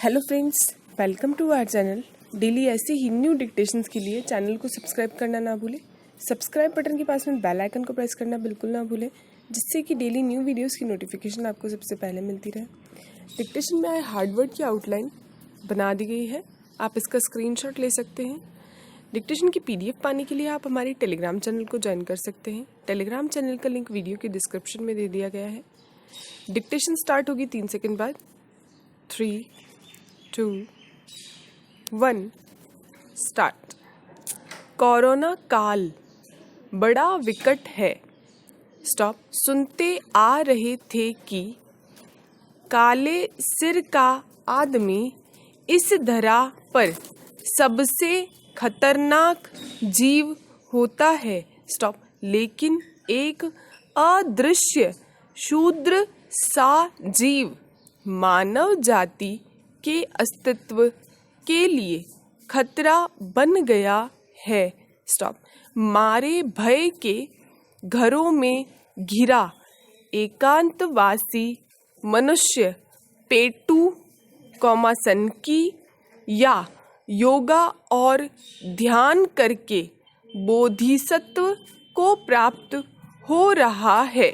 Hello friends, welcome to our channel. Daily ऐसे ही new dictations के लिए चैनल को सब्सक्राइब करना ना भूलें। सब्सक्राइब बटन के पास में बेल आइकन को प्रेस करना बिल्कुल ना भूलें, जिससे कि डेली न्यू वीडियोस की नोटिफिकेशन आपको सबसे पहले मिलती रहे। डिक्टेशन में आए हार्ड वर्ड की आउटलाइन बना दी गई है, आप इसका स्क्रीनशॉट ले सकते हैं। डिक्टेशन की PDF पाने के लिए आप हमारे टेलीग्राम चैनल को ज्वाइन कर सकते हैं। टेलीग्राम चैनल का लिंक वीडियो के डिस्क्रिप्शन में दे दिया गया है। डिक्टेशन स्टार्ट होगी 3 सेकंड बाद। 3, 2, 1 स्टार्ट। कोरोना काल बड़ा विकट है। स्टॉप। सुनते आ रहे थे कि काले सिर का आदमी इस धरा पर सबसे खतरनाक जीव होता है। स्टॉप। लेकिन एक अदृश्य शूद्र सा जीव मानव जाति के अस्तित्व के लिए खतरा बन गया है। स्टॉप। मारे भय के घरों में घिरा एकांतवासी मनुष्य पेटू सनकी या योगा और ध्यान करके बोधिसत्व को प्राप्त हो रहा है।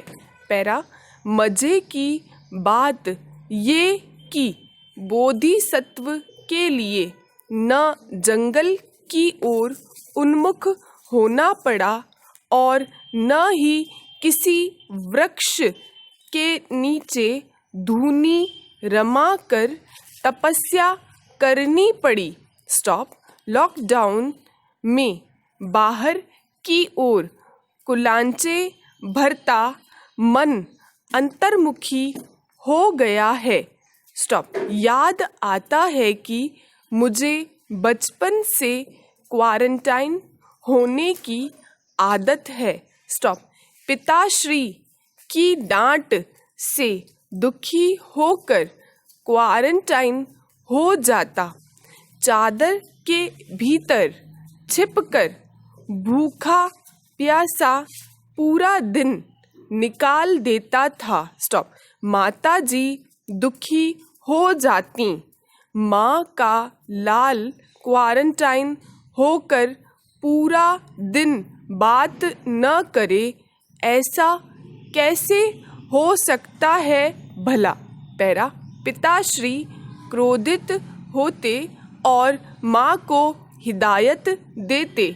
पैरा। मजे की बात ये कि बोधिसत्व के लिए न जंगल की ओर उन्मुख होना पड़ा और न ही किसी वृक्ष के नीचे धूनी रमा कर तपस्या करनी पड़ी। स्टॉप। लॉकडाउन में बाहर की ओर कुलांचे भरता मन अंतर्मुखी हो गया है। स्टॉप। याद आता है कि मुझे बचपन से क्वारंटाइन होने की आदत है। स्टॉप। पिताश्री की डांट से दुखी होकर क्वारंटाइन हो जाता। चादर के भीतर छिपकर भूखा प्यासा पूरा दिन निकाल देता था। स्टॉप। माताजी दुखी हो जाती। माँ का लाल क्वारंटाइन होकर पूरा दिन बात न करे, ऐसा कैसे हो सकता है भला। पैरा। पिताश्री क्रोधित होते और माँ को हिदायत देते।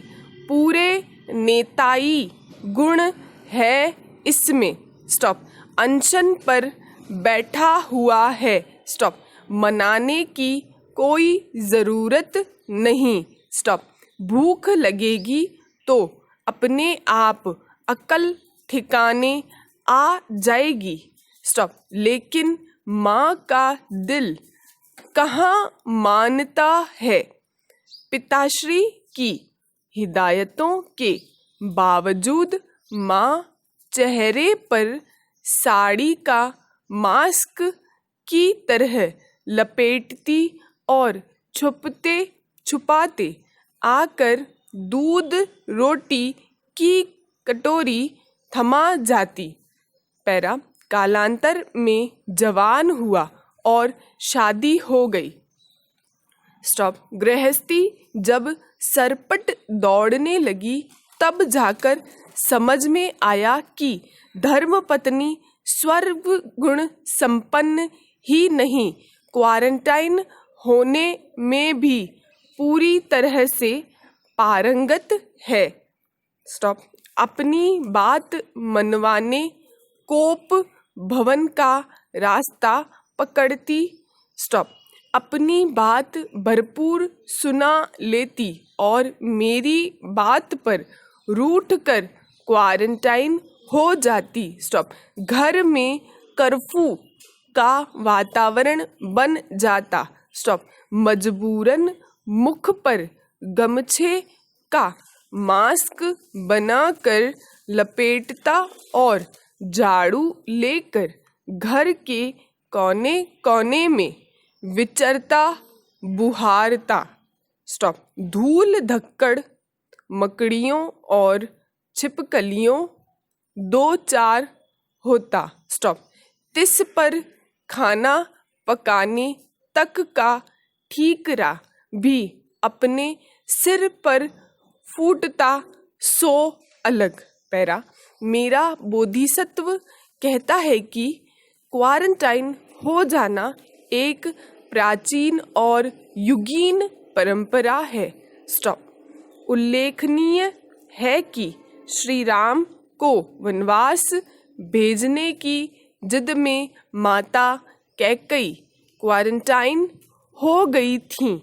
पूरे नेताई गुण है इसमें। स्टॉप। अनशन पर बैठा हुआ है। स्टॉप। मनाने की कोई ज़रूरत नहीं। स्टॉप। भूख लगेगी तो अपने आप अकल ठिकाने आ जाएगी। स्टॉप। लेकिन माँ का दिल कहाँ मानता है। पिताश्री की हिदायतों के बावजूद माँ चेहरे पर साड़ी का मास्क की तरह लपेटती और छुपते छुपाते आकर दूध रोटी की कटोरी थमा जाती। पैरा। कालांतर में जवान हुआ और शादी हो गई। स्टॉप। गृहस्थी जब सरपट दौड़ने लगी तब जाकर समझ में आया कि धर्मपत्नी सर्वगुण संपन्न ही नहीं, क्वारंटाइन होने में भी पूरी तरह से पारंगत है। स्टॉप। अपनी बात मनवाने कोप भवन का रास्ता पकड़ती। स्टॉप। अपनी बात भरपूर सुना लेती और मेरी बात पर रूठकर क्वारंटाइन हो जाती। स्टॉप। घर में कर्फ्यू का वातावरण बन जाता। स्टॉप। मजबूरन मुख पर गमछे का मास्क बनाकर लपेटता और झाड़ू लेकर घर के कोने कोने में विचरता बुहारता। स्टॉप। धूल धक्कड़ मकड़ियों और छिपकलियों 2-4 होता। स्टॉप। तिस पर खाना पकाने तक का ठीकरा भी अपने सिर पर फूटता सो अलग। पैरा, मेरा बोधिसत्व कहता है कि क्वारंटाइन हो जाना एक प्राचीन और युगीन परंपरा है। स्टॉप। उल्लेखनीय है कि श्री राम को वनवास भेजने की जिद में माता कैकेयी क्वारंटाइन हो गई थीं।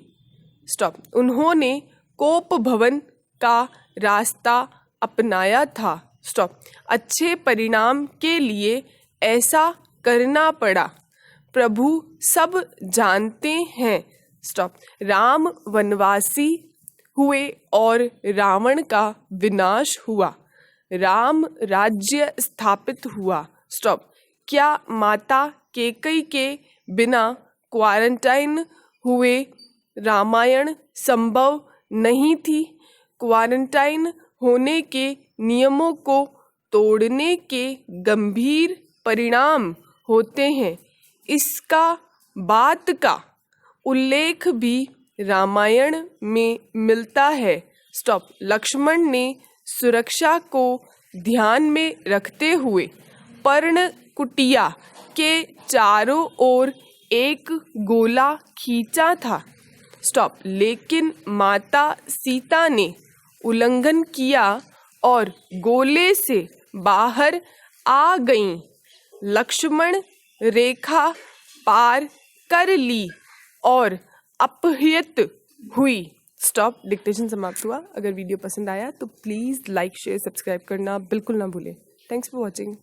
स्टॉप। उन्होंने कोप भवन का रास्ता अपनाया था। स्टॉप। अच्छे परिणाम के लिए ऐसा करना पड़ा, प्रभु सब जानते हैं। स्टॉप। राम वनवासी हुए और रावण का विनाश हुआ, राम राज्य स्थापित हुआ। स्टॉप। क्या माता कैकेयी के बिना क्वारंटाइन हुए रामायण संभव नहीं थी? क्वारंटाइन होने के नियमों को तोड़ने के गंभीर परिणाम होते हैं। इसका बात का उल्लेख भी रामायण में मिलता है। स्टॉप। लक्ष्मण ने सुरक्षा को ध्यान में रखते हुए पर्णकुटिया के चारों ओर एक गोला खींचा था। स्टॉप। लेकिन माता सीता ने उल्लंघन किया और गोले से बाहर आ गईं। लक्ष्मण रेखा पार कर ली और अपहृत हुई। स्टॉप। डिक्टेशन समाप्त हुआ। अगर वीडियो पसंद आया तो प्लीज़ लाइक शेयर सब्सक्राइब करना बिल्कुल ना भूलें। Thanks for watching.